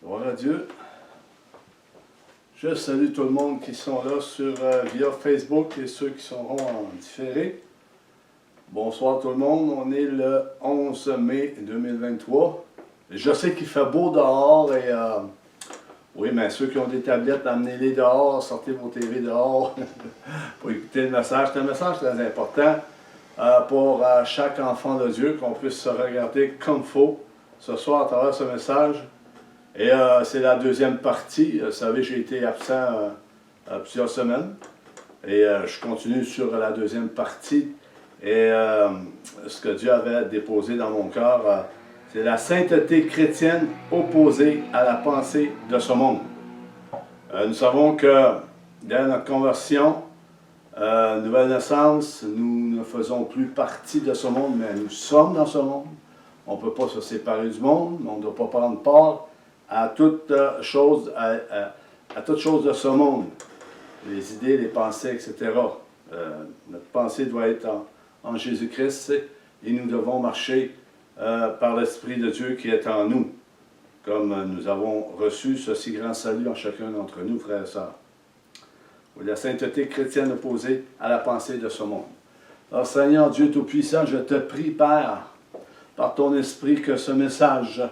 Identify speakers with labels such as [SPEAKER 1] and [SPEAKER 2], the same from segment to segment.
[SPEAKER 1] Gloire à Dieu. Je salue tout le monde qui sont là via Facebook et ceux qui seront en différé. Bonsoir tout le monde, on est le 11 mai 2023. Je sais qu'il fait beau dehors et oui, mais ceux qui ont des tablettes, amenez-les dehors, sortez vos TV dehors pour écouter le message. C'est un message très important pour chaque enfant de Dieu, qu'on puisse se regarder comme il faut ce soir à travers ce message. Et c'est la deuxième partie. Vous savez, j'ai été absent plusieurs semaines. Et je continue sur la deuxième partie. Et ce que Dieu avait déposé dans mon cœur, c'est la sainteté chrétienne opposée à la pensée de ce monde. Nous savons que dans notre conversion, nouvelle naissance, nous ne faisons plus partie de ce monde, mais nous sommes dans ce monde. On ne peut pas se séparer du monde, on ne doit pas prendre part à toute chose, à toute chose de ce monde. Les idées, les pensées, etc. Notre pensée doit être en Jésus-Christ et nous devons marcher par l'Esprit de Dieu qui est en nous, comme nous avons reçu ce si grand salut en chacun d'entre nous, frères et sœurs. La sainteté chrétienne opposée à la pensée de ce monde. Alors Seigneur Dieu Tout-Puissant, je te prie, Père, par ton Esprit, que ce message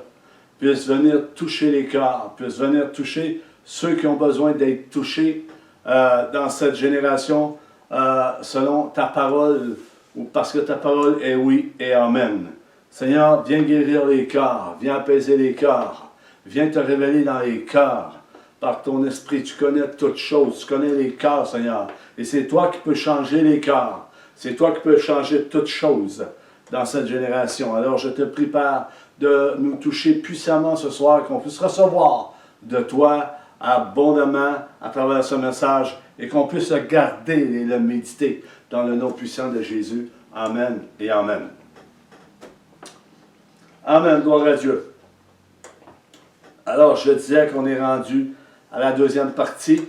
[SPEAKER 1] puisse venir toucher les cœurs, puisse venir toucher ceux qui ont besoin d'être touchés dans cette génération selon ta parole, ou parce que ta parole est oui et amen. Seigneur, viens guérir les cœurs, viens apaiser les cœurs, viens te révéler dans les cœurs. Par ton esprit, tu connais toutes choses, tu connais les cœurs, Seigneur. Et c'est toi qui peux changer les cœurs. C'est toi qui peux changer toutes choses dans cette génération. Alors je te prie, Père, de nous toucher puissamment ce soir, qu'on puisse recevoir de toi abondamment à travers ce message et qu'on puisse le garder et le méditer dans le nom puissant de Jésus. Amen et Amen. Amen, gloire à Dieu. Alors, je disais qu'on est rendu à la deuxième partie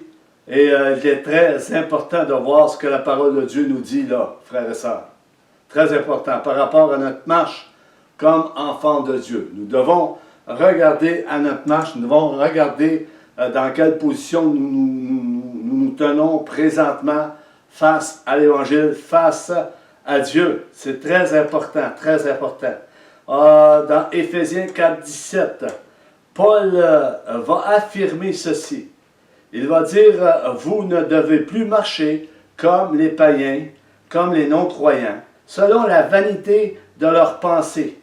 [SPEAKER 1] et il est très important de voir ce que la parole de Dieu nous dit là, frères et sœurs. Très important par rapport à notre marche comme enfants de Dieu. Nous devons regarder à notre marche, nous devons regarder dans quelle position nous tenons présentement face à l'Évangile, face à Dieu. C'est très important, très important. Dans Éphésiens 4, 17, Paul va affirmer ceci. Il va dire, vous ne devez plus marcher comme les païens, comme les non-croyants, selon la vanité de leurs pensées,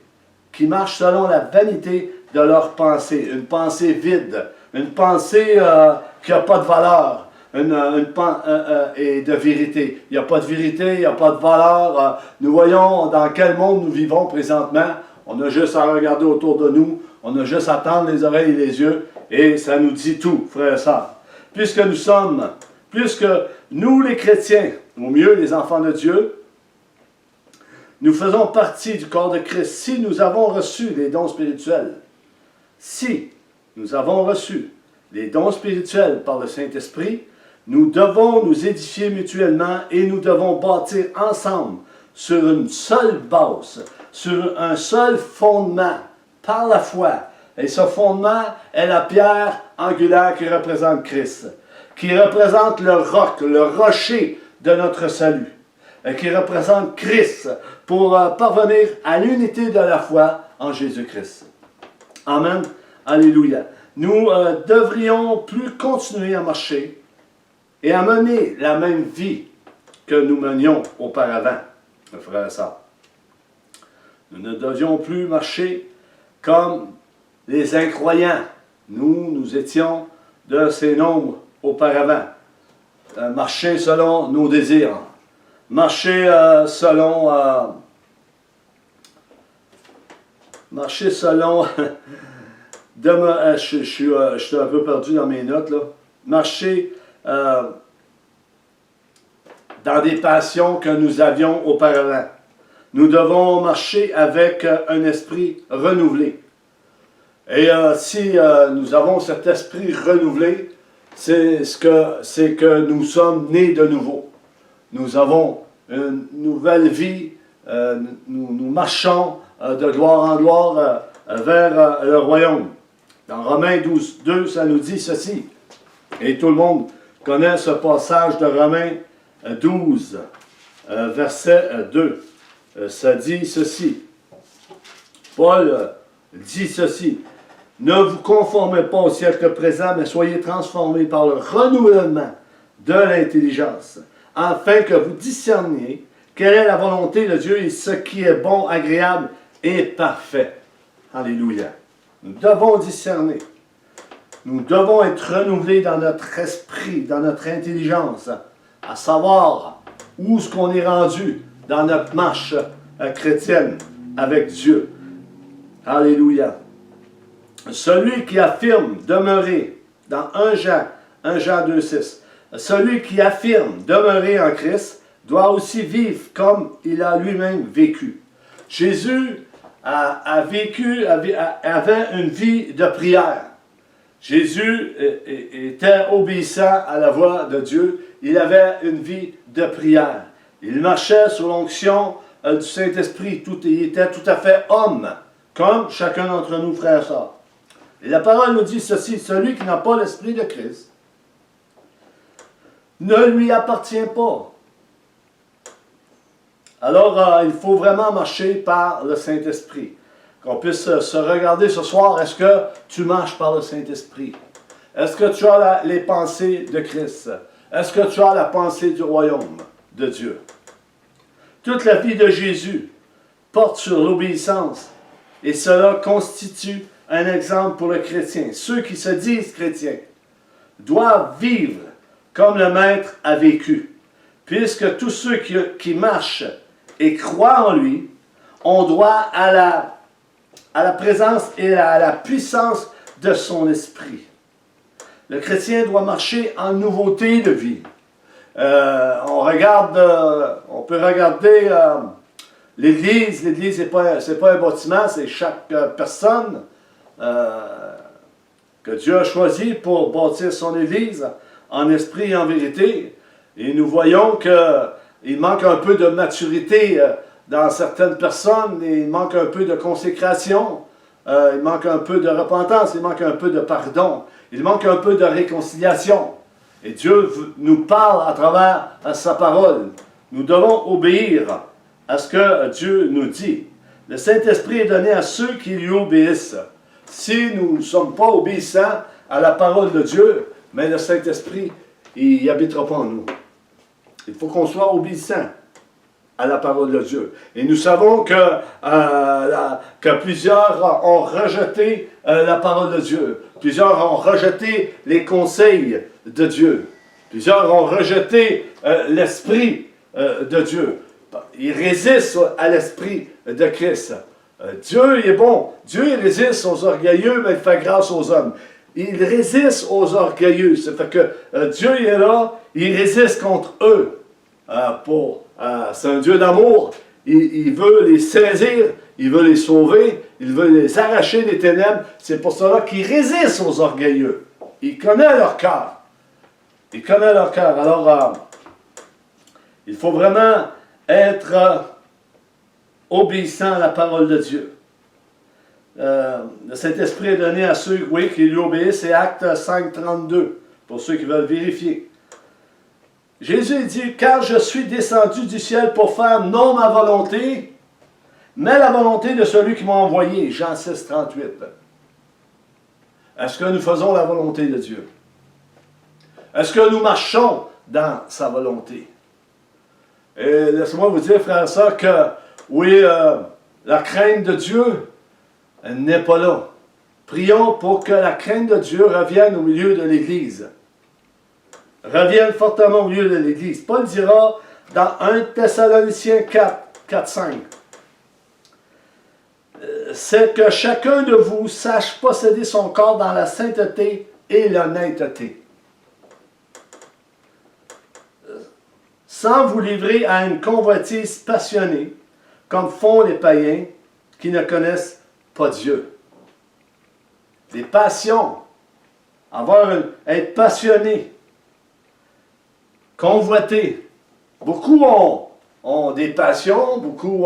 [SPEAKER 1] qui marchent selon la vanité de leurs pensées, une pensée vide, une pensée qui n'a pas de valeur, et de vérité. Il n'y a pas de vérité, il n'y a pas de valeur. Nous voyons dans quel monde nous vivons présentement. On a juste à regarder autour de nous, on a juste à tendre les oreilles et les yeux, et ça nous dit tout, frères et sœurs. Puisque nous les chrétiens, au mieux les enfants de Dieu, nous faisons partie du corps de Christ. Si nous avons reçu les dons spirituels, si nous avons reçu les dons spirituels par le Saint-Esprit, nous devons nous édifier mutuellement et nous devons bâtir ensemble sur une seule base, sur un seul fondement, par la foi. Et ce fondement est la pierre angulaire qui représente Christ, qui représente le roc, le rocher de notre salut, et qui représente Christ pour parvenir à l'unité de la foi en Jésus-Christ. Amen. Alléluia. Nous devrions plus continuer à marcher et à mener la même vie que nous menions auparavant, frères et sœurs. Nous ne devions plus marcher comme les incroyants. Nous étions de ces nombres auparavant. Marcher selon nos désirs. Marcher selon... je suis un peu perdu dans mes notes, là. Marcher dans des passions que nous avions auparavant. Nous devons marcher avec un esprit renouvelé. Et si nous avons cet esprit renouvelé, c'est que nous sommes nés de nouveau. Nous avons une nouvelle vie, nous marchons de gloire en gloire vers le royaume. Dans Romains 12, 2, ça nous dit ceci. Et tout le monde connaît ce passage de Romains 12, verset 2. Ça dit ceci. Paul dit ceci. Ne vous conformez pas au siècle présent, mais soyez transformés par le renouvellement de l'intelligence, afin que vous discerniez quelle est la volonté de Dieu et ce qui est bon, agréable et parfait. Alléluia. Nous devons discerner. Nous devons être renouvelés dans notre esprit, dans notre intelligence, à savoir où est-ce qu'on est rendu dans notre marche chrétienne avec Dieu. Alléluia. Celui qui affirme demeurer, dans 1 Jean 2,6, celui qui affirme demeurer en Christ doit aussi vivre comme il a lui-même vécu. Jésus avait une vie de prière. Jésus était obéissant à la voix de Dieu. Il avait une vie de prière. Il marchait sous l'onction du Saint-Esprit. Il était tout à fait homme, comme chacun d'entre nous, frères et sœurs. Et la parole nous dit ceci, celui qui n'a pas l'Esprit de Christ ne lui appartient pas. Alors, il faut vraiment marcher par le Saint-Esprit. Qu'on puisse se regarder ce soir, est-ce que tu marches par le Saint-Esprit? Est-ce que tu as les pensées de Christ? Est-ce que tu as la pensée du royaume de Dieu? Toute la vie de Jésus porte sur l'obéissance et cela constitue un exemple pour le chrétien. Ceux qui se disent chrétiens doivent vivre comme le Maître a vécu, puisque tous ceux qui marchent et croient en lui ont droit à la présence et à la puissance de son esprit. Le chrétien doit marcher en nouveauté de vie. On peut regarder l'Église. L'Église, c'est pas un bâtiment, c'est chaque personne que Dieu a choisi pour bâtir son Église en esprit et en vérité. Et nous voyons qu'il manque un peu de maturité dans certaines personnes, il manque un peu de consécration, il manque un peu de repentance, il manque un peu de pardon, il manque un peu de réconciliation. Et Dieu nous parle à travers sa parole. Nous devons obéir à ce que Dieu nous dit. Le Saint-Esprit est donné à ceux qui lui obéissent. Si nous ne sommes pas obéissants à la parole de Dieu, mais le Saint-Esprit, il n'habitera pas en nous. Il faut qu'on soit obéissant à la parole de Dieu. Et nous savons que plusieurs ont rejeté la parole de Dieu. Plusieurs ont rejeté les conseils de Dieu. Plusieurs ont rejeté l'Esprit de Dieu. Ils résistent à l'Esprit de Christ. Dieu est bon. Dieu il résiste aux orgueilleux, mais il fait grâce aux hommes. Il résiste aux orgueilleux. Ça fait que Dieu est là, il résiste contre eux. C'est un Dieu d'amour. Il veut les saisir, il veut les sauver, il veut les arracher des ténèbres. C'est pour cela qu'il résiste aux orgueilleux. Il connaît leur cœur. Il connaît leur cœur. Alors, il faut vraiment être obéissant à la parole de Dieu. Le Saint-Esprit est donné à ceux qui lui obéissent. C'est Acte 5,32, pour ceux qui veulent vérifier. Jésus dit, car je suis descendu du ciel pour faire non ma volonté, mais la volonté de celui qui m'a envoyé. Jean 6,38. Est-ce que nous faisons la volonté de Dieu? Est-ce que nous marchons dans sa volonté? Et laissez-moi vous dire, frère et sœurs, que oui, la crainte de Dieu n'est pas là. Prions pour que la crainte de Dieu revienne au milieu de l'Église. Revienne fortement au milieu de l'Église. Paul dira dans 1 Thessaloniciens 4,5 c'est que chacun de vous sache posséder son corps dans la sainteté et l'honnêteté, sans vous livrer à une convoitise passionnée, comme font les païens qui ne connaissent pas Dieu. Des passions, être passionné, convoiter. Beaucoup ont des passions, beaucoup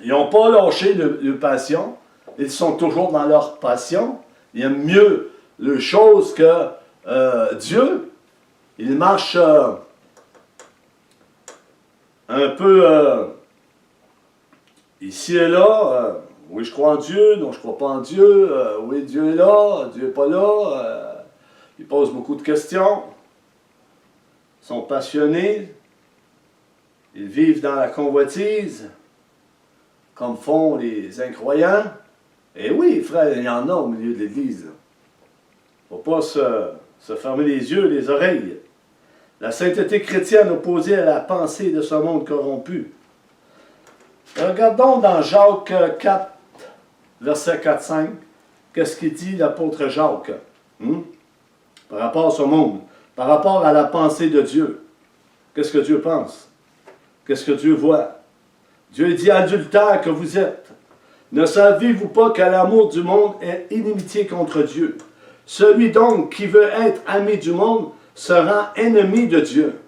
[SPEAKER 1] ils n'ont pas lâché le passion, Ils sont toujours dans leur passion. Ils aiment mieux les choses que Dieu. Ils marchent un peu ici et là. Oui, je crois en Dieu. Non, je ne crois pas en Dieu. Oui, Dieu est là. Dieu n'est pas là. Ils posent beaucoup de questions. Ils sont passionnés. Ils vivent dans la convoitise, comme font les incroyants. Et oui, frère, il y en a au milieu de l'Église. Il ne faut pas se fermer les yeux, les oreilles. La sainteté chrétienne opposée à la pensée de ce monde corrompu. Regardons dans Jacques 4, verset 4-5, qu'est-ce qu'il dit l'apôtre Jacques par rapport à ce monde, par rapport à la pensée de Dieu. Qu'est-ce que Dieu pense? Qu'est-ce que Dieu voit? Dieu dit, adultère que vous êtes, ne savez-vous pas que l'amour du monde est inimitié contre Dieu? Celui donc qui veut être ami du monde se rend ennemi de Dieu.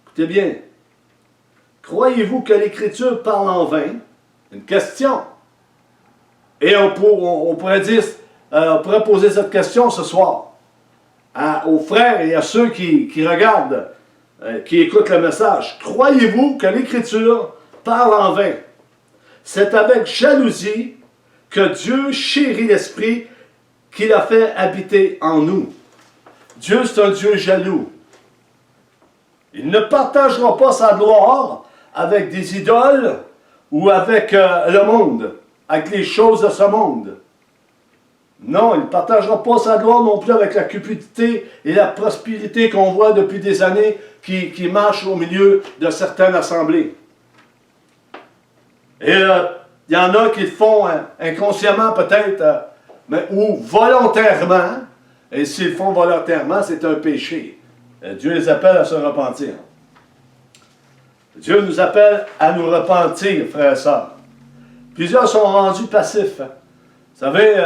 [SPEAKER 1] Écoutez bien. Croyez-vous que l'Écriture parle en vain? Une question. Et on pourrait dire, on pourrait poser cette question ce soir aux frères et à ceux qui regardent, qui écoutent le message. Croyez-vous que l'Écriture parle en vain? C'est avec jalousie que Dieu chérit l'Esprit qu'il a fait habiter en nous. Dieu, c'est un Dieu jaloux. Il ne partagera pas sa gloire avec des idoles ou avec le monde, avec les choses de ce monde. Non, il ne partagera pas sa gloire non plus avec la cupidité et la prospérité qu'on voit depuis des années qui marchent au milieu de certaines assemblées. Et il y en a qui le font inconsciemment peut-être, ou volontairement. Et s'ils le font volontairement, c'est un péché. Dieu les appelle à se repentir. Dieu nous appelle à nous repentir, frères et sœurs. Plusieurs sont rendus passifs. Vous savez,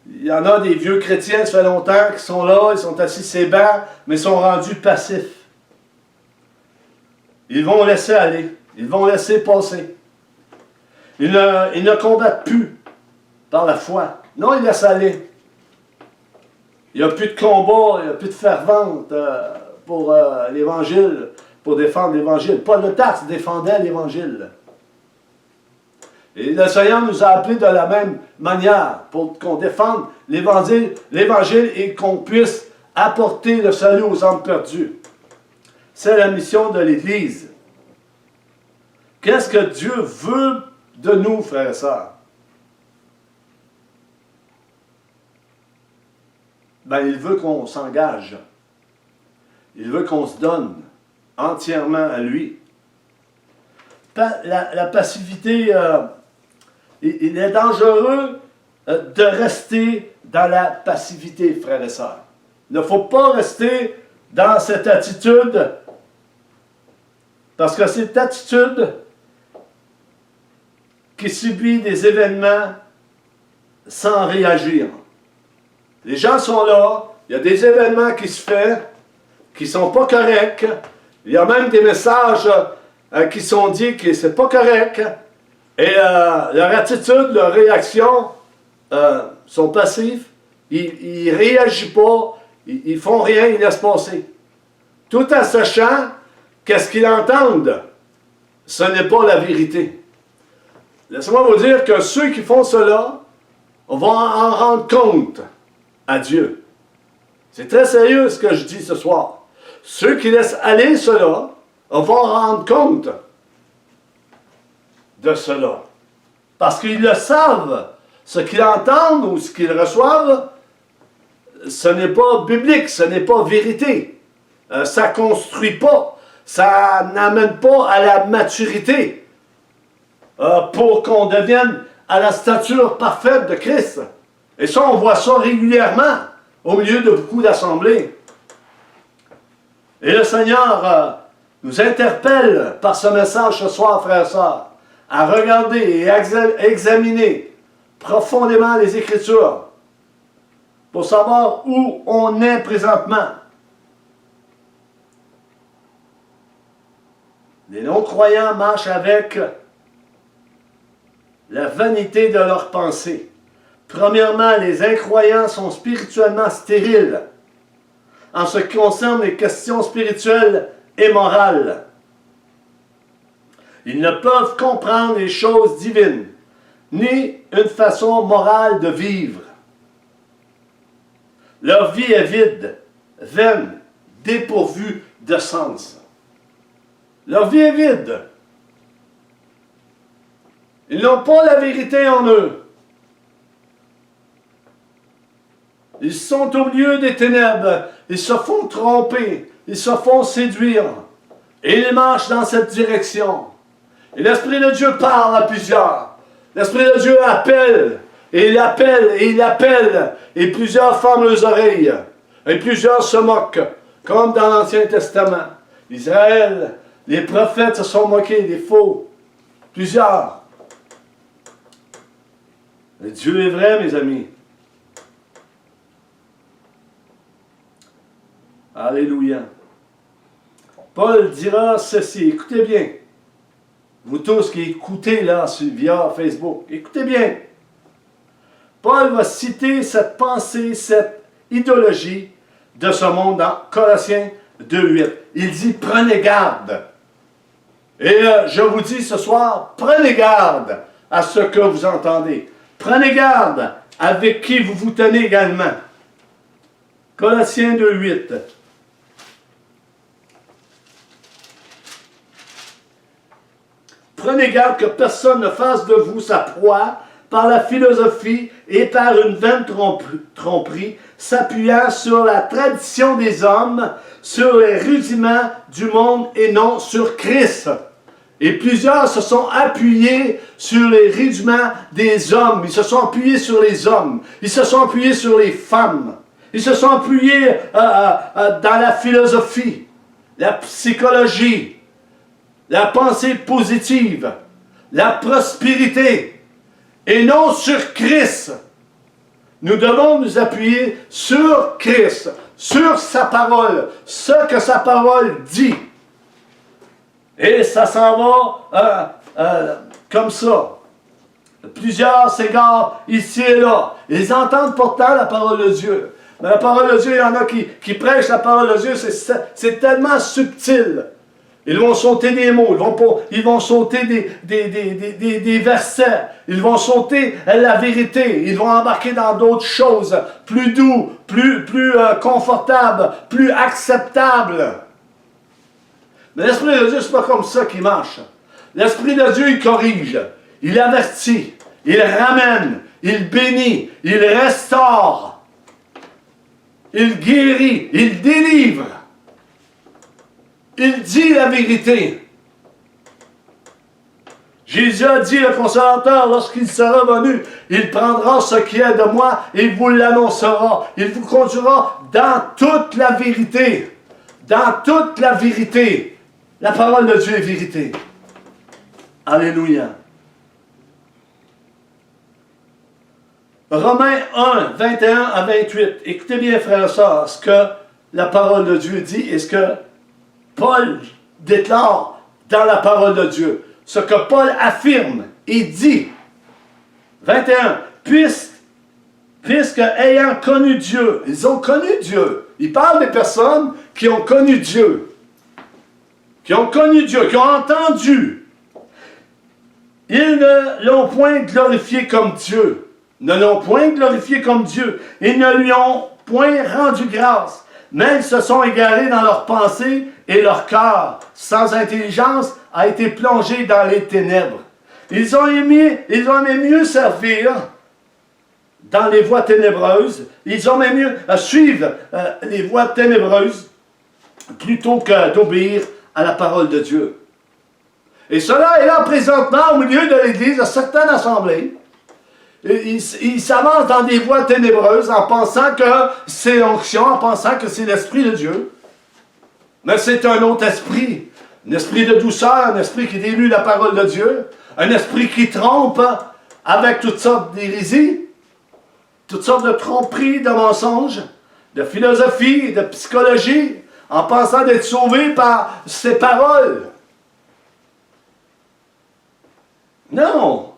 [SPEAKER 1] il y en a des vieux chrétiens, ça fait longtemps, qui sont là, ils sont assis sur ces bancs, mais ils sont rendus passifs. Ils vont laisser aller. Ils vont laisser passer. Ils ne combattent plus par la foi. Non, ils laissent aller. Il n'y a plus de combat, il n'y a plus de fervente pour l'Évangile, pour défendre l'Évangile. Paul de Tarse défendait l'Évangile. Et le Seigneur nous a appelés de la même manière pour qu'on défende l'Évangile et qu'on puisse apporter le salut aux âmes perdues. C'est la mission de l'Église. Qu'est-ce que Dieu veut de nous, frères et sœurs? Ben, il veut qu'on s'engage. Il veut qu'on se donne entièrement à lui. La passivité, il est dangereux de rester dans la passivité, frères et sœurs. Il ne faut pas rester dans cette attitude, parce que cette attitude qui subit des événements sans réagir. Les gens sont là, il y a des événements qui se font, qui ne sont pas corrects. Il y a même des messages qui sont dits que ce n'est pas correct. Et leur attitude, leur réaction sont passifs. Ils ne réagissent pas, ils ne font rien, ils laissent passer. Tout en sachant qu'est-ce qu'ils entendent, ce n'est pas la vérité. Laissez-moi vous dire que ceux qui font cela vont en rendre compte à Dieu. C'est très sérieux ce que je dis ce soir. Ceux qui laissent aller cela vont rendre compte de cela. Parce qu'ils le savent. Ce qu'ils entendent ou ce qu'ils reçoivent, ce n'est pas biblique, ce n'est pas vérité. Ça ne construit pas. Ça n'amène pas à la maturité pour qu'on devienne à la stature parfaite de Christ. Et ça, on voit ça régulièrement au milieu de beaucoup d'assemblées. Et le Seigneur nous interpelle par ce message ce soir, frères et sœurs, à regarder et à examiner profondément les Écritures pour savoir où on est présentement. Les non-croyants marchent avec la vanité de leurs pensées. Premièrement, les incroyants sont spirituellement stériles en ce qui concerne les questions spirituelles et morales. Ils ne peuvent comprendre les choses divines, ni une façon morale de vivre. Leur vie est vide, vaine, dépourvue de sens. Leur vie est vide. Ils n'ont pas la vérité en eux. Ils sont au milieu des ténèbres. Ils se font tromper. Ils se font séduire. Et ils marchent dans cette direction. Et l'Esprit de Dieu parle à plusieurs. L'Esprit de Dieu appelle. Et il appelle, et il appelle. Et plusieurs ferment leurs oreilles. Et plusieurs se moquent. Comme dans l'Ancien Testament. Israël, les prophètes se sont moqués, des faux. Plusieurs. Mais Dieu est vrai, mes amis. Alléluia. Paul dira ceci. Écoutez bien. Vous tous qui écoutez là via Facebook, écoutez bien. Paul va citer cette pensée, cette idéologie de ce monde dans Colossiens 2:8. Il dit, prenez garde. Et je vous dis ce soir, prenez garde à ce que vous entendez. Prenez garde avec qui vous vous tenez également. Colossiens 2:8. Prenez garde que personne ne fasse de vous sa proie par la philosophie et par une vaine tromperie, s'appuyant sur la tradition des hommes, sur les rudiments du monde et non sur Christ. Et plusieurs se sont appuyés sur les rudiments des hommes. Ils se sont appuyés sur les hommes. Ils se sont appuyés sur les femmes. Ils se sont appuyés dans la philosophie, la psychologie, la pensée positive, la prospérité, et non sur Christ. Nous devons nous appuyer sur Christ, sur sa parole, ce que sa parole dit. Et ça s'en va comme ça. Plusieurs s'égarent ici et là. Ils entendent pourtant la parole de Dieu. Mais la parole de Dieu, il y en a qui prêchent la parole de Dieu, c'est tellement subtil. Ils vont sauter des mots, ils vont sauter des versets, ils vont sauter la vérité, ils vont embarquer dans d'autres choses, plus doux, plus confortables, plus acceptables. Mais l'Esprit de Dieu, c'est pas comme ça qu'il marche. L'Esprit de Dieu, il corrige, il avertit, il ramène, il bénit, il restaure, il guérit, il délivre. Il dit la vérité. Jésus a dit, le consolateur, lorsqu'il sera venu, il prendra ce qui est de moi et il vous l'annoncera. Il vous conduira dans toute la vérité. Dans toute la vérité. La parole de Dieu est vérité. Alléluia. Romains 1, 21 à 28. Écoutez bien, frères et sœurs, ce que la parole de Dieu dit et ce que Paul déclare dans la parole de Dieu. Ce que Paul affirme et dit. 21. Puisque ayant connu Dieu, ils ont connu Dieu. Il parle des personnes qui ont connu Dieu. Qui ont connu Dieu, qui ont entendu. Ils ne l'ont point glorifié comme Dieu. Ne l'ont point glorifié comme Dieu. Ils ne lui ont point rendu grâce. Mais ils se sont égarés dans leurs pensées et leur cœur, sans intelligence, a été plongé dans les ténèbres. Ils ont aimé mieux servir dans les voies ténébreuses. Ils ont aimé mieux suivre les voies ténébreuses plutôt que d'obéir à la parole de Dieu. Et cela est là présentement au milieu de l'Église, de certaines assemblées. Ils s'avancent dans des voies ténébreuses en pensant que c'est l'onction, en pensant que c'est l'Esprit de Dieu. Mais c'est un autre esprit. Un esprit de douceur, un esprit qui dénue la parole de Dieu. Un esprit qui trompe avec toutes sortes d'hérésies, toutes sortes de tromperies, de mensonges, de philosophie, de psychologie, en pensant d'être sauvé par ces paroles. Non!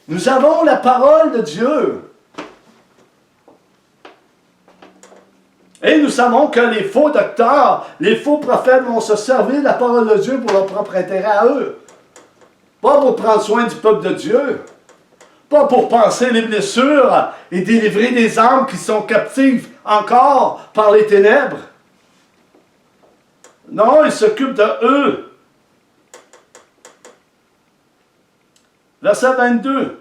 [SPEAKER 1] Nous avons la parole de Dieu. Et nous savons que les faux docteurs, les faux prophètes vont se servir de la parole de Dieu pour leur propre intérêt à eux. Pas pour prendre soin du peuple de Dieu. Pas pour panser les blessures et délivrer des âmes qui sont captives encore par les ténèbres. Non, ils s'occupent de eux. Verset 22.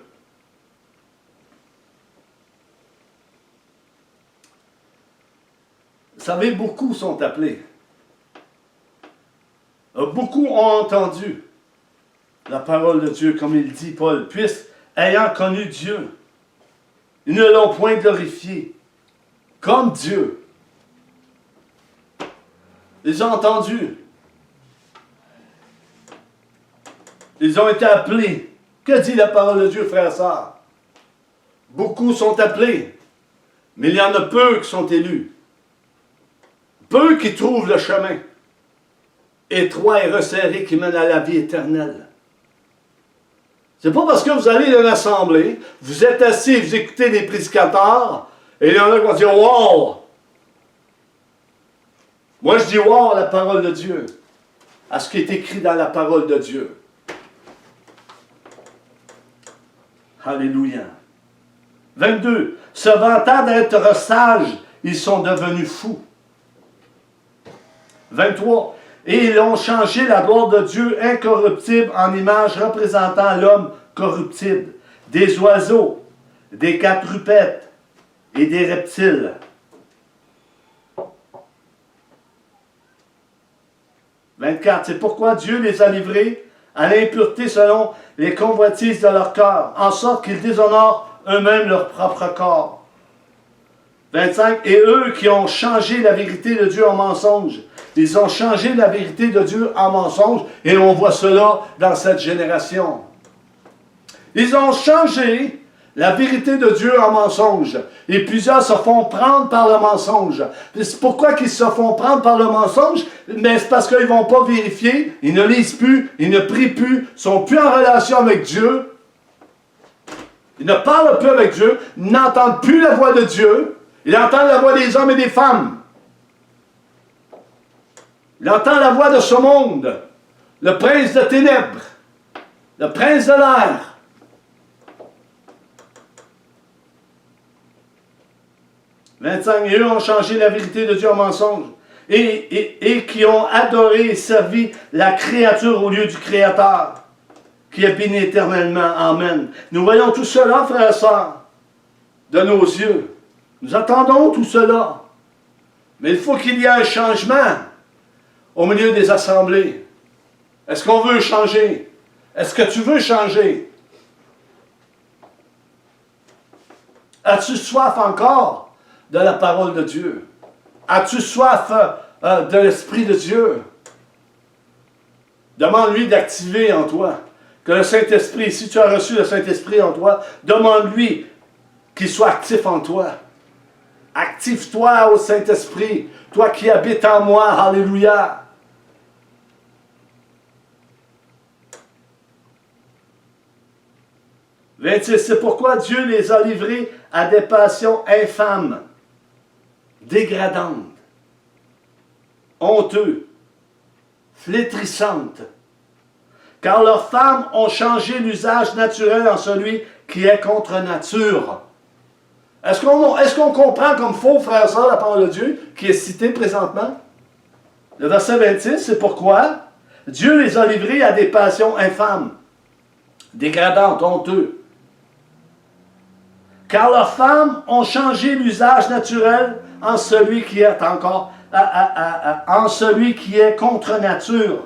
[SPEAKER 1] Vous savez, beaucoup sont appelés. Beaucoup ont entendu la parole de Dieu, comme il dit Paul, puisque, ayant connu Dieu, ils ne l'ont point glorifié comme Dieu. Ils ont entendu. Ils ont été appelés. Que dit la parole de Dieu, frères et sœurs? Beaucoup sont appelés, mais il y en a peu qui sont élus. Peu qui trouvent le chemin étroit et resserré qui mène à la vie éternelle. C'est pas parce que vous allez dans l'assemblée, vous êtes assis, vous écoutez des prédicateurs, et il y en a qui vont dire « Wow! » Moi je dis « Wow » à la parole de Dieu, à ce qui est écrit dans la parole de Dieu. Alléluia. 22. Se vantant d'être sages, ils sont devenus fous. 23. Et ils ont changé la gloire de Dieu incorruptible en image représentant l'homme corruptible, des oiseaux, des quadrupèdes et des reptiles. « 24. C'est pourquoi Dieu les a livrés à l'impureté selon les convoitises de leur cœur, en sorte qu'ils déshonorent eux-mêmes leur propre corps. 25. Et eux qui ont changé la vérité de Dieu en mensonge. Ils ont changé la vérité de Dieu en mensonge, et on voit cela dans cette génération. Ils ont changé la vérité de Dieu en mensonge, et plusieurs se font prendre par le mensonge. C'est pourquoi ils se font prendre par le mensonge? Mais c'est parce qu'ils ne vont pas vérifier, ils ne lisent plus, ils ne prient plus, ne sont plus en relation avec Dieu. Ils ne parlent plus avec Dieu, ils n'entendent plus la voix de Dieu, ils entendent la voix des hommes et des femmes. Il entend la voix de ce monde, le prince de ténèbres, le prince de l'air. « 25. Et eux ont changé la vérité de Dieu en mensonge, et qui ont adoré et servi la créature au lieu du Créateur, qui est béni éternellement. Amen. » Nous voyons tout cela, frères et sœurs, de nos yeux. Nous attendons tout cela. Mais il faut qu'il y ait un changement au milieu des assemblées. Est-ce qu'on veut changer? Est-ce que tu veux changer? As-tu soif encore de la parole de Dieu? As-tu soif de l'Esprit de Dieu? Demande-lui d'activer en toi. Que le Saint-Esprit, si tu as reçu le Saint-Esprit en toi, demande-lui qu'il soit actif en toi. Active-toi au Saint-Esprit, toi qui habites en moi. Alléluia. « 26. C'est pourquoi Dieu les a livrés à des passions infâmes, dégradantes, honteuses, flétrissantes, car leurs femmes ont changé l'usage naturel en celui qui est contre nature. » Est-ce qu'on comprend comme faux, frère et sœur, la parole de Dieu qui est citée présentement? Le verset 26, c'est pourquoi Dieu les a livrés à des passions infâmes, dégradantes, honteuses. Car leurs femmes ont changé l'usage naturel en celui qui est en celui qui est contre nature.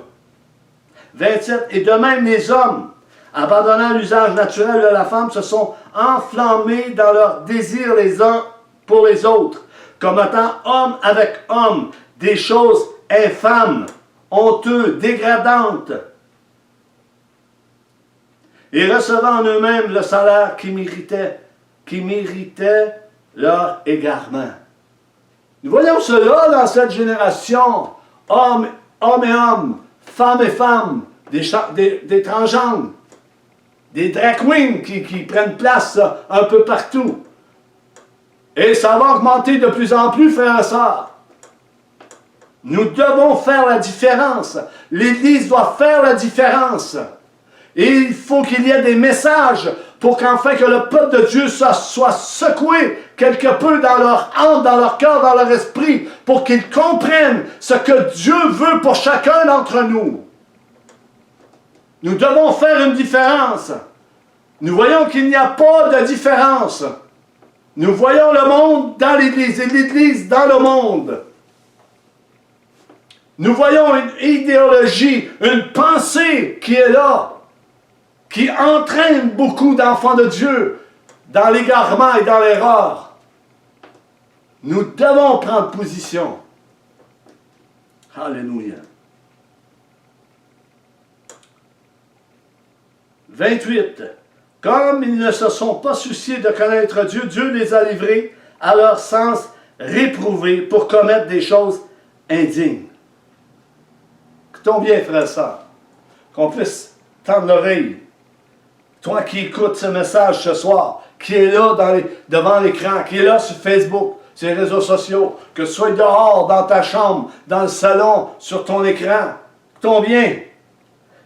[SPEAKER 1] 27. Et de même les hommes, abandonnant l'usage naturel de la femme, se sont enflammés dans leurs désirs les uns pour les autres, commettant homme avec homme des choses infâmes, honteuses, dégradantes, et recevant en eux-mêmes le salaire qui méritait leur égarement. Nous voyons cela dans cette génération, hommes et hommes, femmes et femmes, des transgenres. des drag queens qui prennent place un peu partout. Et ça va augmenter de plus en plus, frères et sœurs. Nous devons faire la différence. L'Église doit faire la différence. Et il faut qu'il y ait des messages pour qu'enfin que le peuple de Dieu soit secoué quelque peu dans leur âme, dans leur cœur, dans leur esprit, pour qu'ils comprennent ce que Dieu veut pour chacun d'entre nous. Nous devons faire une différence. Nous voyons qu'il n'y a pas de différence. Nous voyons le monde dans l'Église et l'Église dans le monde. Nous voyons une idéologie, une pensée qui est là, qui entraîne beaucoup d'enfants de Dieu dans l'égarement et dans l'erreur. Nous devons prendre position. Alléluia. 28. Comme ils ne se sont pas souciés de connaître Dieu, Dieu les a livrés à leur sens réprouvé pour commettre des choses indignes. Écoutons bien, frères et sœurs, qu'on puisse tendre l'oreille. Toi qui écoutes ce message ce soir, qui est là devant l'écran, qui est là sur Facebook, sur les réseaux sociaux, que tu sois dehors, dans ta chambre, dans le salon, sur ton écran, écoutons bien.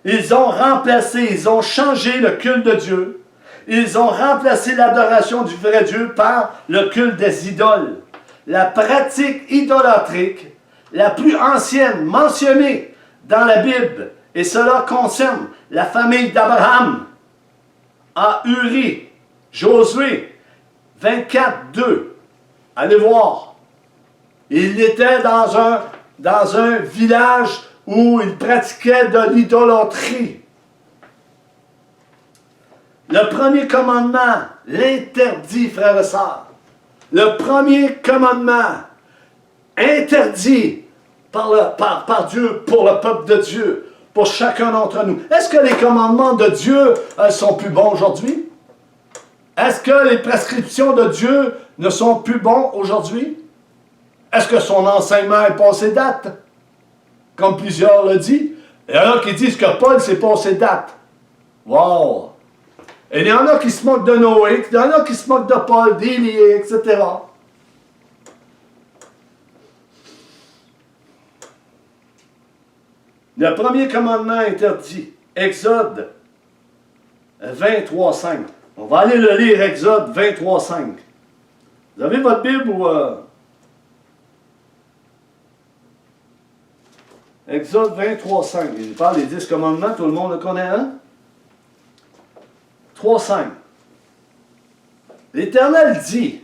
[SPEAKER 1] Ils ont remplacé, ils ont changé le culte de Dieu. Ils ont remplacé l'adoration du vrai Dieu par le culte des idoles. La pratique idolâtrique la plus ancienne mentionnée dans la Bible, et cela concerne la famille d'Abraham, à Uri, Josué 24:2. Allez voir. Il était dans un village où il pratiquait de l'idolâtrie. Le premier commandement l'interdit, frères et sœurs. Le premier commandement interdit par Dieu pour le peuple de Dieu, pour chacun d'entre nous. Est-ce que les commandements de Dieu sont plus bons aujourd'hui? Est-ce que les prescriptions de Dieu ne sont plus bons aujourd'hui? Est-ce que son enseignement est passé date? Comme plusieurs le disent. Il y en a qui disent que Paul s'est passé date. Wow! Et il y en a qui se moquent de Noé, il y en a qui se moquent de Paul, d'Élie, etc. Le premier commandement interdit, Exode 23:5. On va aller le lire, Exode 23:5. Vous avez votre Bible ou... Exode 23:5. Il parle des 10 commandements, tout le monde le connaît, hein? 3:5. L'Éternel dit,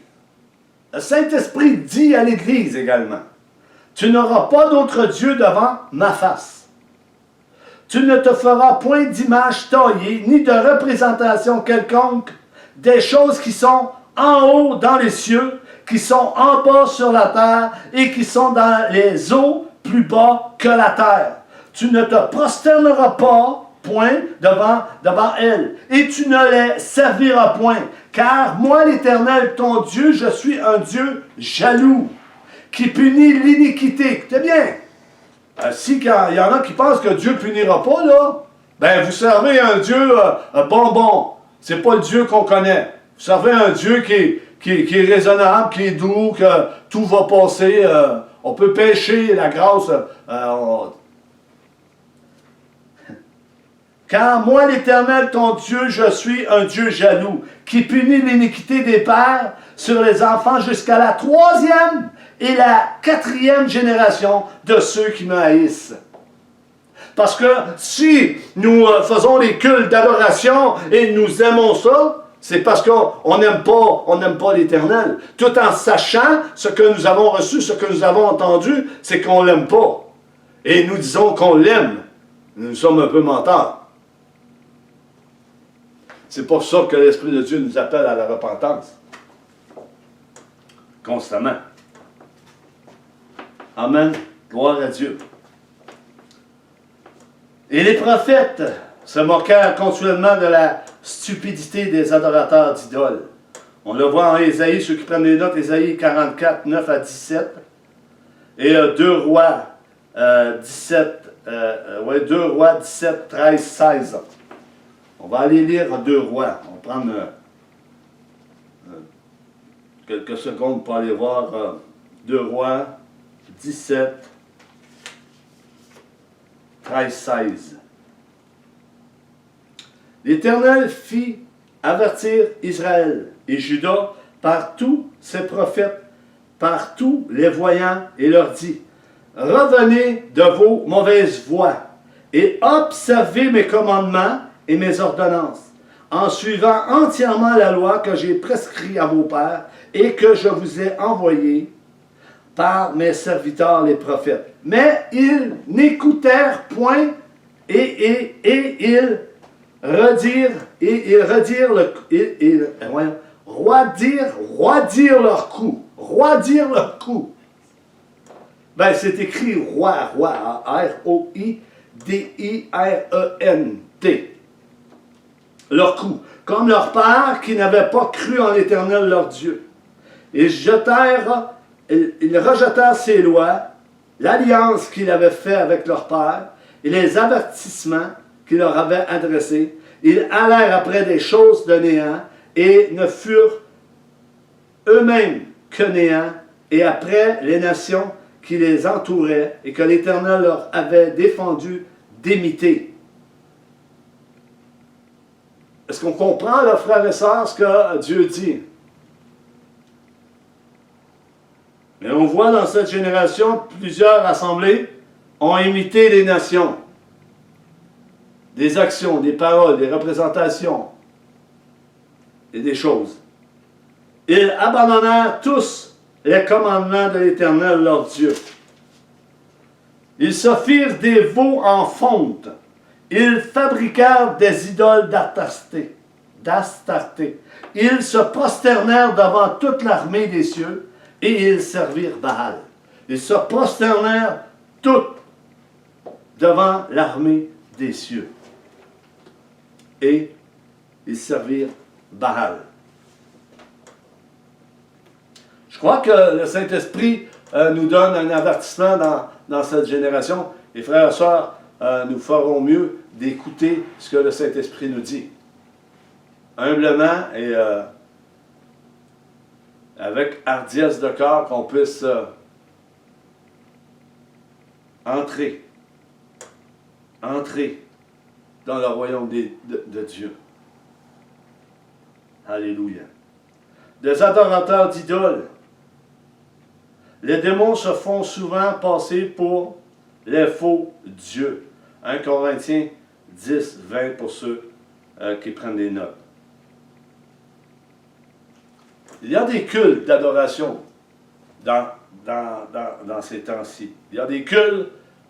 [SPEAKER 1] le Saint-Esprit dit à l'Église également, tu n'auras pas d'autre Dieu devant ma face. Tu ne te feras point d'image taillée, ni de représentation quelconque des choses qui sont en haut dans les cieux, qui sont en bas sur la terre et qui sont dans les eaux plus bas que la terre. Tu ne te prosterneras pas point devant elle, et tu ne les serviras point, car moi l'Éternel, ton Dieu, je suis un Dieu jaloux, qui punit l'iniquité. Écoutez bien, si il y en a qui pensent que Dieu punira pas, là, ben vous servez un Dieu bonbon. C'est pas le Dieu qu'on connaît. Vous servez un Dieu qui est raisonnable, qui est doux, que tout va passer. On peut pécher, la grâce. Car moi, l'Éternel, ton Dieu, je suis un Dieu jaloux, qui punit l'iniquité des pères sur les enfants jusqu'à la 3e et la 4e génération de ceux qui me haïssent. Parce que si nous faisons les cultes d'adoration et nous aimons ça, c'est parce qu'on n'aime pas l'Éternel. Tout en sachant ce que nous avons reçu, ce que nous avons entendu, c'est qu'on ne l'aime pas. Et nous disons qu'on l'aime. Nous sommes un peu menteurs. C'est pour ça que l'Esprit de Dieu nous appelle à la repentance. Constamment. Amen. Gloire à Dieu. Et les prophètes se moquèrent continuellement de la stupidité des adorateurs d'idoles. On le voit en Ésaïe, ceux qui prennent des notes, Ésaïe 44, 9 à 17. Et 2 Rois 17, 13, 16. On va aller lire 2 Rois. On va prendre quelques secondes pour aller voir 2 Rois 17, 13, 16. L'Éternel fit avertir Israël et Juda par tous ses prophètes, par tous les voyants, et leur dit, revenez de vos mauvaises voies et observez mes commandements et mes ordonnances, en suivant entièrement la loi que j'ai prescrite à vos pères et que je vous ai envoyée par mes serviteurs les prophètes. Mais ils n'écoutèrent point et ils roidirent leur cou. Roidir leur cou. Ben, c'est écrit roi, R-O-I-D-I-R-E-N-T. Leur cou. Comme leur père qui n'avait pas cru en l'Éternel leur Dieu. Ils rejetèrent ses lois, l'alliance qu'il avait faite avec leur père et les avertissements qu'il leur avait adressés. Ils allèrent après des choses de néant et ne furent eux-mêmes que néant, et après les nations qui les entouraient et que l'Éternel leur avait défendu d'imiter. Est-ce qu'on comprend, là, frères et sœurs, ce que Dieu dit? Mais on voit dans cette génération, plusieurs assemblées ont imité les nations. Des actions, des paroles, des représentations et des choses. Ils abandonnèrent tous les commandements de l'Éternel leur Dieu. Ils se firent des veaux en fonte. Ils fabriquèrent des idoles d'Astarté. Ils se prosternèrent devant toute l'armée des cieux et ils servirent Baal. Ils se prosternèrent tous devant l'armée des cieux. Et ils servirent Baal. Je crois que le Saint-Esprit nous donne un avertissement dans cette génération. Et frères et sœurs, nous ferons mieux d'écouter ce que le Saint-Esprit nous dit. Humblement et avec hardiesse de cœur, qu'on puisse entrer dans le royaume de Dieu. Alléluia. Des adorateurs d'idoles. Les démons se font souvent passer pour les faux dieux. 1 Corinthiens 10, 20 pour ceux qui prennent des notes. Il y a des cultes d'adoration dans ces temps-ci. Il y a des cultes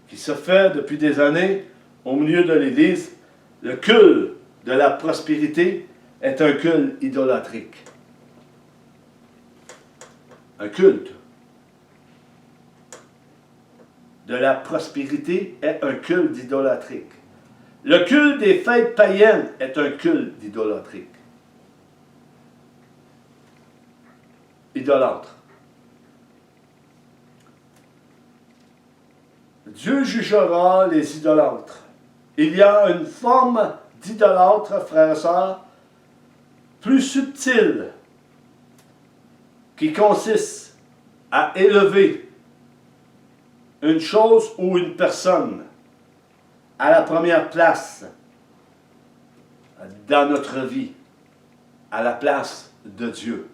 [SPEAKER 1] qui se font depuis des années au milieu de l'Église. Le culte de la prospérité est un culte idolâtrique. Un culte de la prospérité est un culte idolâtrique. Le culte des fêtes païennes est un culte idolâtrique. Idolâtre. Dieu jugera les idolâtres. Il y a une forme d'idolâtre, frères et sœurs, plus subtile, qui consiste à élever une chose ou une personne à la première place dans notre vie, à la place de Dieu.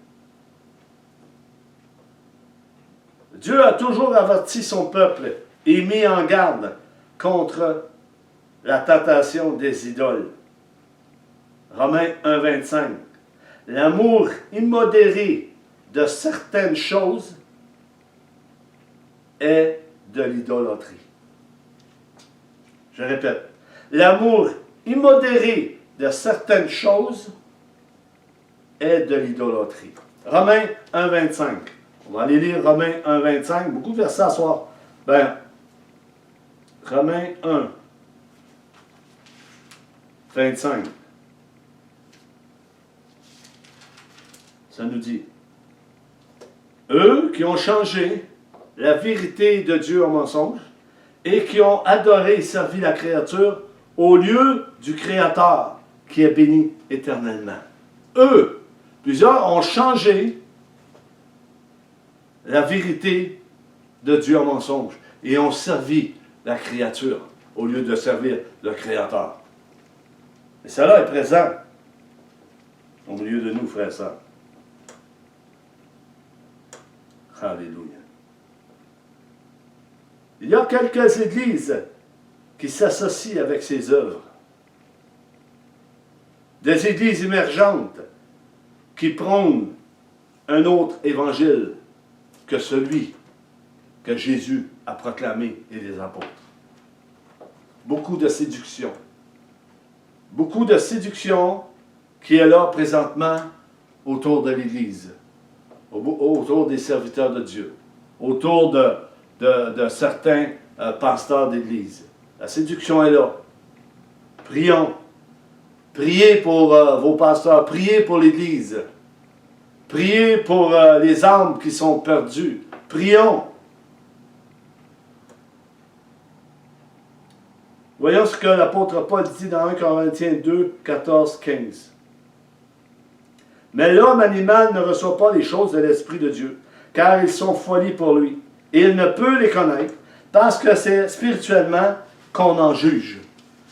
[SPEAKER 1] Dieu a toujours averti son peuple et mis en garde contre la tentation des idoles. Romains 1, 25. L'amour immodéré de certaines choses est de l'idolâtrie. Je répète, l'amour immodéré de certaines choses est de l'idolâtrie. Romains 1, 25. On va aller lire Romains 1, 25. Beaucoup de versets à soir. Romains 1, 25. Ça nous dit, eux qui ont changé la vérité de Dieu en mensonge et qui ont adoré et servi la créature au lieu du Créateur, qui est béni éternellement. Eux, plusieurs ont changé la vérité de Dieu en mensonge et ont servi la créature au lieu de servir le Créateur. Et cela est présent au milieu de nous, frères et sœurs. Alléluia. Il y a quelques églises qui s'associent avec ces œuvres. Des églises émergentes qui prônent un autre évangile que celui que Jésus a proclamé et les apôtres. Beaucoup de séduction. Beaucoup de séduction qui est là présentement autour de l'Église, autour des serviteurs de Dieu, autour de certains pasteurs d'Église. La séduction est là. Prions. Priez pour vos pasteurs. Priez pour l'Église. Priez pour les âmes qui sont perdues. Prions. Voyons ce que l'apôtre Paul dit dans 1 Corinthiens 2, 14, 15. Mais l'homme animal ne reçoit pas les choses de l'Esprit de Dieu, car ils sont folies pour lui. Et il ne peut les connaître, parce que c'est spirituellement qu'on en juge.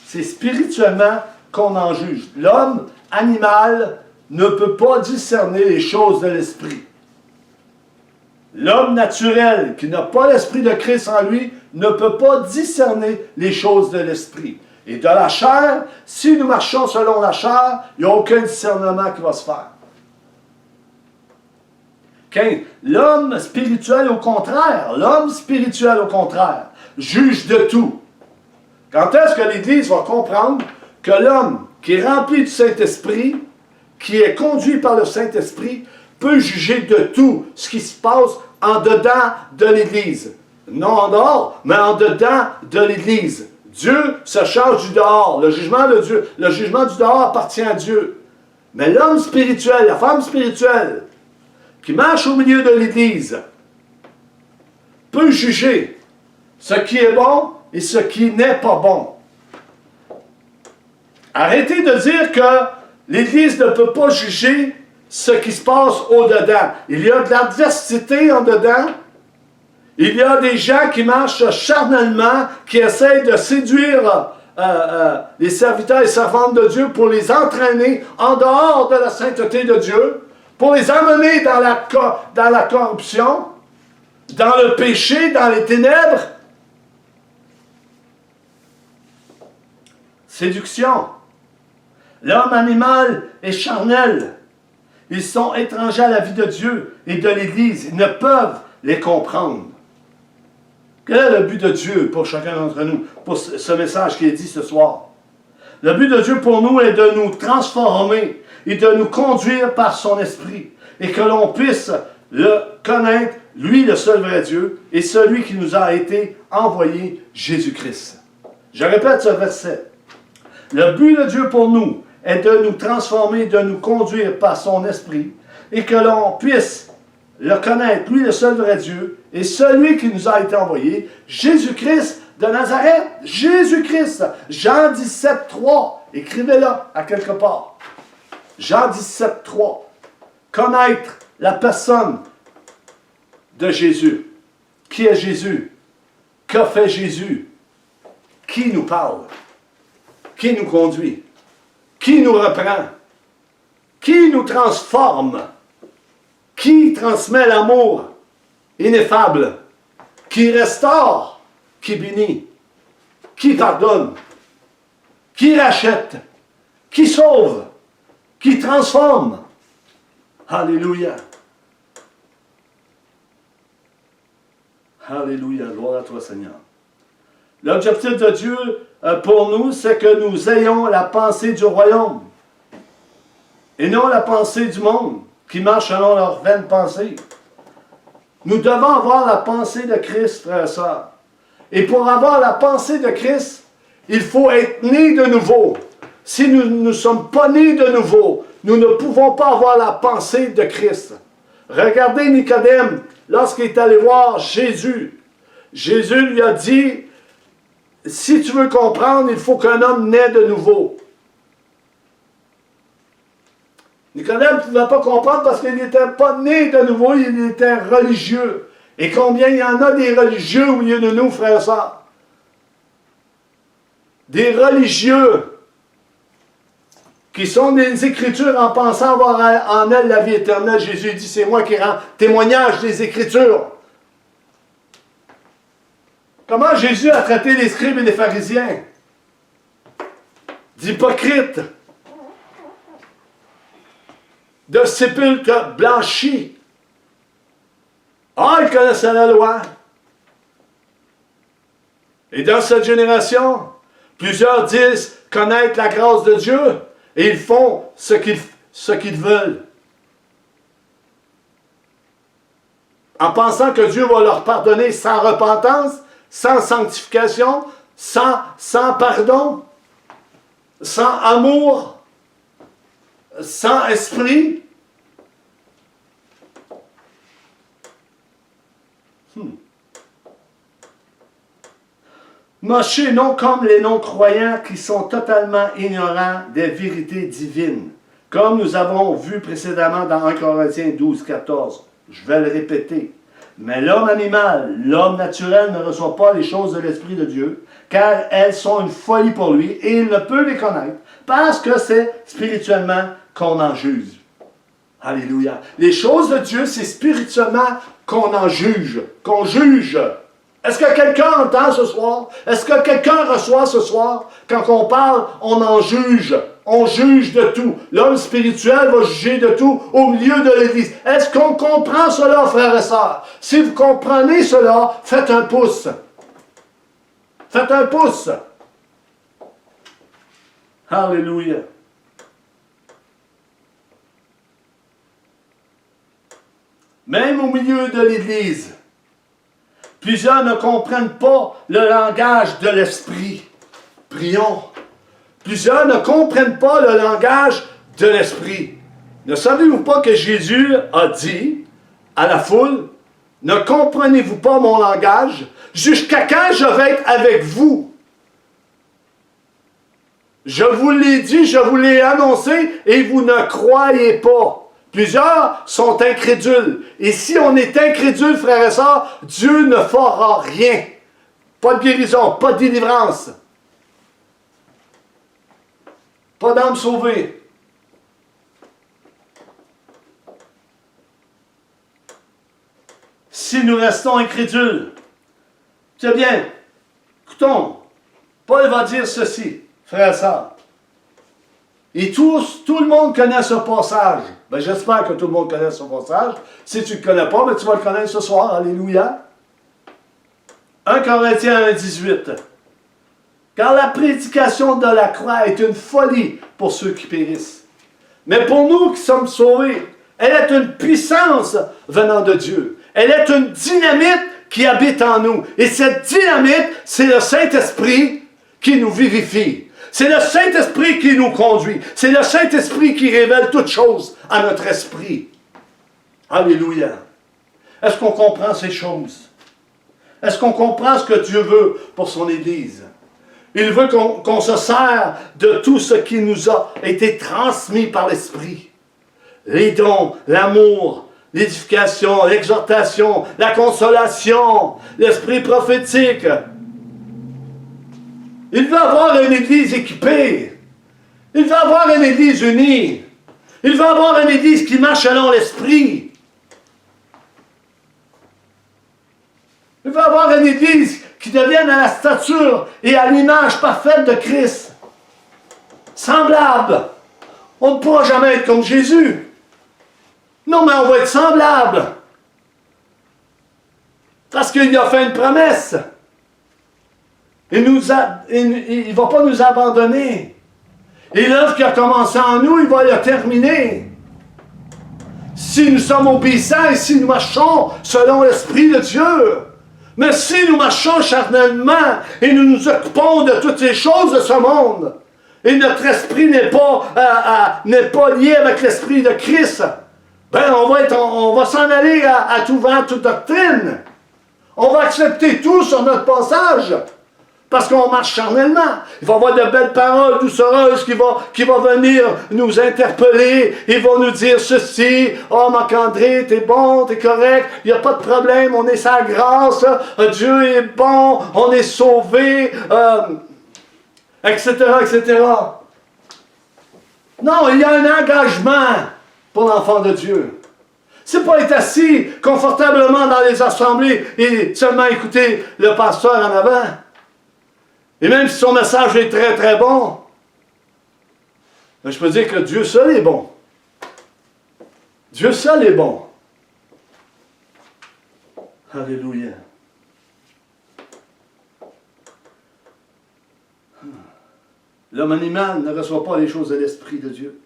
[SPEAKER 1] C'est spirituellement qu'on en juge. L'homme animal ne peut pas discerner les choses de l'Esprit. L'homme naturel, qui n'a pas l'Esprit de Christ en lui, ne peut pas discerner les choses de l'Esprit. Et de la chair, si nous marchons selon la chair, il n'y a aucun discernement qui va se faire. 15. L'homme spirituel au contraire, juge de tout. Quand est-ce que l'Église va comprendre que l'homme qui est rempli du Saint-Esprit, qui est conduit par le Saint-Esprit, peut juger de tout ce qui se passe en dedans de l'Église? Non en dehors, mais en dedans de l'Église. Dieu se charge du dehors. Le jugement de Dieu, le jugement du dehors appartient à Dieu. Mais l'homme spirituel, la femme spirituelle, qui marche au milieu de l'Église, peut juger ce qui est bon et ce qui n'est pas bon. Arrêtez de dire que l'Église ne peut pas juger ce qui se passe au-dedans. Il y a de l'adversité en dedans. Il y a des gens qui marchent charnellement, qui essayent de séduire les serviteurs et servantes de Dieu pour les entraîner en dehors de la sainteté de Dieu, pour les amener dans la corruption, dans le péché, dans les ténèbres. Séduction. L'homme animal est charnel. Ils sont étrangers à la vie de Dieu et de l'Église. Ils ne peuvent les comprendre. Quel est le but de Dieu pour chacun d'entre nous, pour ce message qui est dit ce soir? Le but de Dieu pour nous est de nous transformer et de nous conduire par son esprit, et que l'on puisse le connaître, lui le seul vrai Dieu, et celui qui nous a été envoyé, Jésus-Christ. Je répète ce verset. Le but de Dieu pour nous est de nous transformer, de nous conduire par son esprit, et que l'on puisse le connaître, lui le seul vrai Dieu, et celui qui nous a été envoyé, Jésus-Christ de Nazareth. Jésus-Christ. Jean 17, 3. Écrivez-le à quelque part. Jean 17, 3. Connaître la personne de Jésus. Qui est Jésus? Que fait Jésus? Qui nous parle? Qui nous conduit? Qui nous reprend? Qui nous transforme? Qui transmet l'amour ineffable? Qui restaure? Qui bénit? Qui pardonne? Qui rachète? Qui sauve? Qui transforme? Alléluia. Alléluia. Gloire à toi, Seigneur. L'objectif de Dieu pour nous, c'est que nous ayons la pensée du royaume et non la pensée du monde qui marche selon leur vaine pensée. Nous devons avoir la pensée de Christ, frères et sœurs. Et pour avoir la pensée de Christ, il faut être né de nouveau. Si nous ne sommes pas nés de nouveau, nous ne pouvons pas avoir la pensée de Christ. Regardez Nicodème, lorsqu'il est allé voir Jésus. Jésus lui a dit, si tu veux comprendre, il faut qu'un homme naisse de nouveau. Nicodème ne pouvait pas comprendre parce qu'il n'était pas né de nouveau, il était religieux. Et combien il y en a des religieux au milieu de nous, frères et sœurs? Des religieux qui sont des Écritures en pensant avoir en elles la vie éternelle. Jésus dit, c'est moi qui rends témoignage des Écritures. Comment Jésus a traité les scribes et les pharisiens? D'hypocrites, de sépulcres blanchis. Ah, ils connaissaient la loi. Et dans cette génération, plusieurs disent connaître la grâce de Dieu et ils font ce qu'ils veulent. En pensant que Dieu va leur pardonner sans repentance, sans sanctification, sans pardon, sans amour, sans esprit. Moshé, non comme les non-croyants qui sont totalement ignorants des vérités divines, comme nous avons vu précédemment dans 1 Corinthiens 12, 14. Je vais le répéter. Mais l'homme animal, l'homme naturel ne reçoit pas les choses de l'Esprit de Dieu, car elles sont une folie pour lui, et il ne peut les connaître, parce que c'est spirituellement qu'on en juge. Alléluia. Les choses de Dieu, c'est spirituellement qu'on en juge, qu'on juge. Est-ce que quelqu'un entend ce soir? Est-ce que quelqu'un reçoit ce soir? Quand on parle, on en juge. On juge de tout. L'homme spirituel va juger de tout au milieu de l'Église. Est-ce qu'on comprend cela, frères et sœurs? Si vous comprenez cela, faites un pouce. Faites un pouce. Alléluia. Même au milieu de l'Église, plusieurs ne comprennent pas le langage de l'Esprit. Prions. Plusieurs ne comprennent pas le langage de l'Esprit. Ne savez-vous pas que Jésus a dit à la foule, « Ne comprenez-vous pas mon langage? Jusqu'à quand je vais être avec vous? » Je vous l'ai dit, je vous l'ai annoncé, et vous ne croyez pas. Plusieurs sont incrédules. Et si on est incrédule, frères et sœurs, Dieu ne fera rien. Pas de guérison, pas de délivrance. Pas d'âme sauvée. Si nous restons incrédules. C'est bien. Écoutons, Paul va dire ceci, frères et sœurs. Et tout le monde connaît ce passage. Ben, j'espère que tout le monde connaît ce passage. Si tu ne le connais pas, ben, tu vas le connaître ce soir. Alléluia. 1 Corinthiens 1, 18. Car la prédication de la croix est une folie pour ceux qui périssent. Mais pour nous qui sommes sauvés, elle est une puissance venant de Dieu. Elle est une dynamite qui habite en nous. Et cette dynamite, c'est le Saint-Esprit qui nous vivifie. C'est le Saint-Esprit qui nous conduit. C'est le Saint-Esprit qui révèle toutes choses à notre esprit. Alléluia. Est-ce qu'on comprend ces choses? Est-ce qu'on comprend ce que Dieu veut pour son Église? Il veut qu'on se sert de tout ce qui nous a été transmis par l'Esprit. Les dons, l'amour, l'édification, l'exhortation, la consolation, l'esprit prophétique. Il veut avoir une Église équipée. Il veut avoir une Église unie. Il veut avoir une Église qui marche selon l'Esprit. Il veut avoir une Église qui devienne à la stature et à l'image parfaite de Christ. Semblable. On ne pourra jamais être comme Jésus. Non, mais on va être semblable. Parce qu'il a fait une promesse. Il ne va pas nous abandonner. Et l'œuvre qui a commencé en nous, il va la terminer. Si nous sommes obéissants et si nous marchons selon l'Esprit de Dieu. Mais si nous marchons charnellement et nous nous occupons de toutes les choses de ce monde, et notre esprit n'est pas lié avec l'Esprit de Christ, ben on va s'en aller à tout vent, toute doctrine. On va accepter tout sur notre passage. Parce qu'on marche charnellement. Il va y avoir de belles paroles doucereuses qui vont venir nous interpeller. Ils vont nous dire ceci. Oh, Marc-André, t'es bon, t'es correct. Il n'y a pas de problème. On est sa grâce. Dieu est bon. On est sauvé. Etc., etc. Non, il y a un engagement pour l'enfant de Dieu. C'est pas être assis confortablement dans les assemblées et seulement écouter le pasteur en avant. Et même si son message est très très bon, ben je peux dire que Dieu seul est bon. Dieu seul est bon. Alléluia. L'homme animal ne reçoit pas les choses de l'Esprit de Dieu,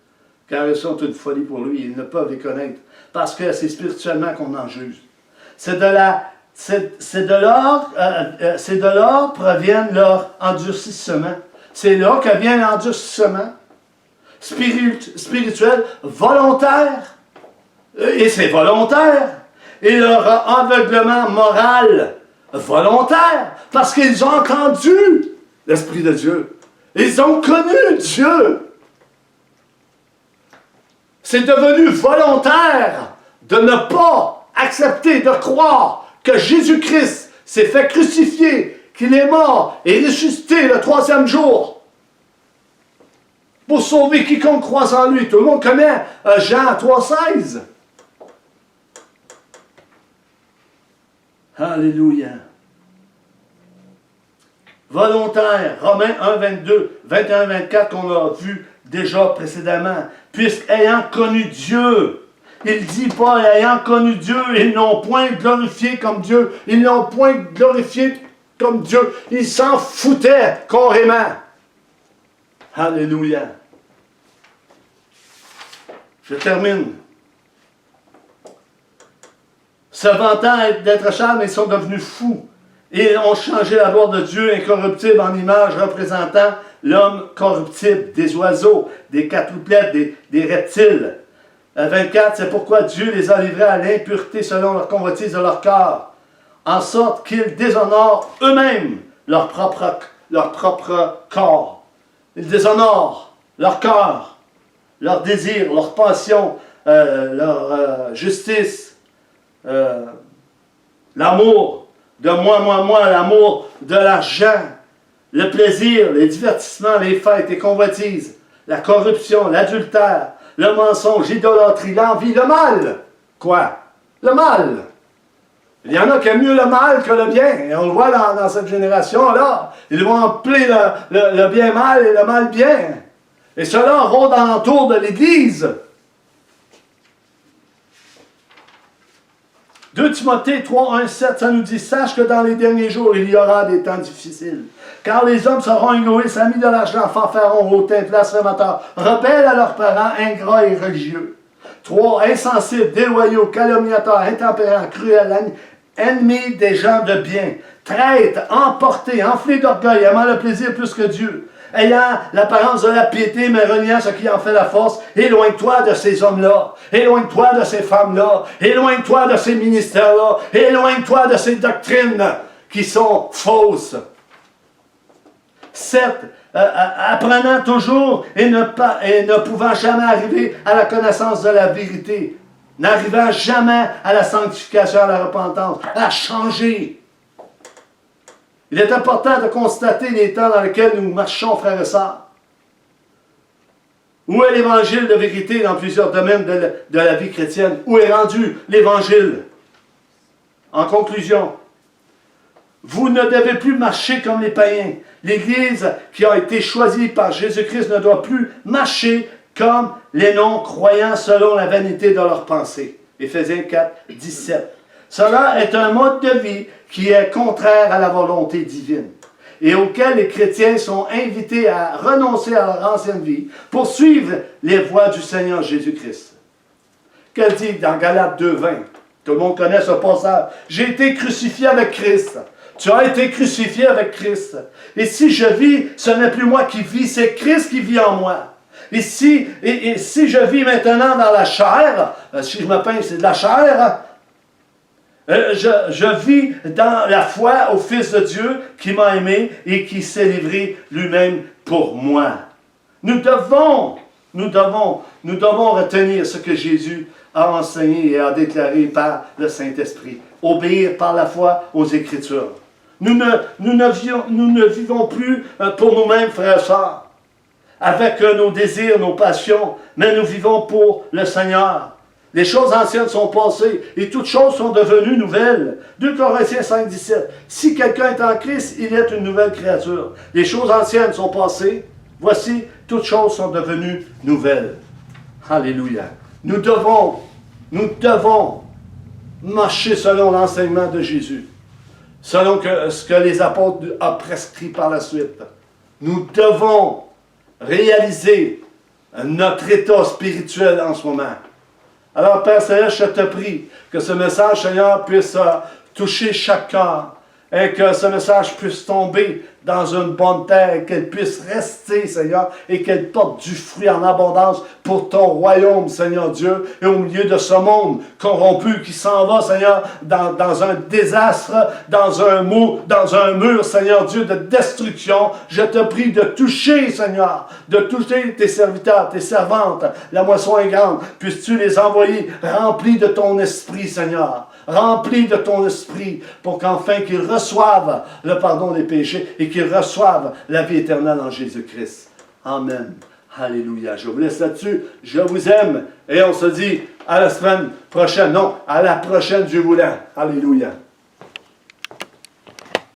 [SPEAKER 1] car elles sont une folie pour lui, ils ne peuvent les connaître, parce que c'est spirituellement qu'on en juge. C'est de l'or proviennent leurs endurcissements. C'est là que vient l'endurcissement spirituel, volontaire. Et c'est volontaire. Et leur aveuglement moral, volontaire. Parce qu'ils ont entendu l'Esprit de Dieu. Ils ont connu Dieu. C'est devenu volontaire de ne pas accepter, de croire que Jésus-Christ s'est fait crucifier, qu'il est mort et ressuscité le 3e jour pour sauver quiconque croit en lui. Tout le monde connaît Jean 3,16. Alléluia. Volontaire, Romains 1, 22, 21, 24 qu'on a vu déjà précédemment. Puisqu'ayant connu Dieu, il dit pas, ayant connu Dieu, ils n'ont point glorifié comme Dieu. Ils n'ont point glorifié comme Dieu. Ils s'en foutaient carrément. Alléluia. Je termine. Se vantant d'être charmes, ils sont devenus fous. Et ont changé la gloire de Dieu incorruptible en image représentant l'homme corruptible, des oiseaux, des quadrupèdes, des reptiles. 24, c'est pourquoi Dieu les a livrés à l'impureté selon leur convoitise de leur corps, en sorte qu'ils déshonorent eux-mêmes leur propre corps. Ils déshonorent leur corps, leur désir, leur passion, leur justice, l'amour de moi, l'amour de l'argent, le plaisir, les divertissements, les fêtes, les convoitises, la corruption, l'adultère, le mensonge, l'idolâtrie, l'envie, le mal. Quoi? Le mal. Il y en a qui aiment mieux le mal que le bien. Et on le voit dans cette génération-là. Ils vont appeler le bien mal et le mal bien. Et cela rôde alentour de l'Église. 2 Timothée 3, 1, 7, ça nous dit « Sache que dans les derniers jours, il y aura des temps difficiles. Car les hommes seront égoïstes, amis de l'argent, fanfarons, hautains, blasphémateurs, rebelles à leurs parents, ingrats et religieux. 3. Insensibles, déloyaux, calomniateurs, intempérants, cruels, ennemis des gens de bien, traîtres, emportés, enflés d'orgueil, aimant le plaisir plus que Dieu. Ayant l'apparence de la piété, mais reniant ce qui en fait la force, éloigne-toi de ces hommes-là, éloigne-toi de ces femmes-là, éloigne-toi de ces ministères-là, éloigne-toi de ces doctrines qui sont fausses. 7. Apprenant toujours et ne pouvant jamais arriver à la connaissance de la vérité, n'arrivant jamais à la sanctification, à la repentance, à changer. Il est important de constater les temps dans lesquels nous marchons, frères et sœurs. Où est l'évangile de vérité dans plusieurs domaines de la vie chrétienne? Où est rendu l'évangile? En conclusion, vous ne devez plus marcher comme les païens. L'Église qui a été choisie par Jésus-Christ ne doit plus marcher comme les non-croyants selon la vanité de leurs pensées. Éphésiens 4, 17. Cela est un mode de vie qui est contraire à la volonté divine et auquel les chrétiens sont invités à renoncer à leur ancienne vie pour suivre les voies du Seigneur Jésus-Christ. Qu'elle dit dans Galates 2, 20? Tout le monde connaît ce passage. J'ai été crucifié avec Christ. Tu as été crucifié avec Christ. Et si je vis, ce n'est plus moi qui vis, c'est Christ qui vit en moi. Et si je vis maintenant dans la chair, si je me peins, c'est de la chair, Je vis dans la foi au Fils de Dieu qui m'a aimé et qui s'est livré lui-même pour moi. Nous devons retenir ce que Jésus a enseigné et a déclaré par le Saint-Esprit. Obéir par la foi aux Écritures. Nous ne vivons plus pour nous-mêmes, frères et sœurs, avec nos désirs, nos passions, mais nous vivons pour le Seigneur. Les choses anciennes sont passées et toutes choses sont devenues nouvelles. 2 Corinthiens 5, 17. Si quelqu'un est en Christ, il est une nouvelle créature. Les choses anciennes sont passées. Voici, toutes choses sont devenues nouvelles. Alléluia. Nous devons marcher selon l'enseignement de Jésus. Selon ce que les apôtres ont prescrit par la suite. Nous devons réaliser notre état spirituel en ce moment. Alors, Père Céleste, je te prie que ce message, Seigneur, puisse toucher chaque cœur et que ce message puisse tomber dans une bonne terre et qu'elle puisse rester, Seigneur, et qu'elle porte du fruit en abondance pour ton royaume, Seigneur Dieu, et au milieu de ce monde corrompu qui s'en va, Seigneur, dans un désastre, dans un mur, Seigneur Dieu, de destruction. Je te prie de toucher, Seigneur, de toucher tes serviteurs, tes servantes. La moisson est grande. Puisses-tu les envoyer remplis de ton esprit, Seigneur. Remplis de ton esprit pour qu'enfin qu'ils reçoivent le pardon des péchés et qu'ils reçoivent la vie éternelle en Jésus-Christ. Amen. Alléluia. Je vous laisse là-dessus. Je vous aime. Et on se dit à la semaine prochaine. Non, à la prochaine, Dieu voulant. Alléluia.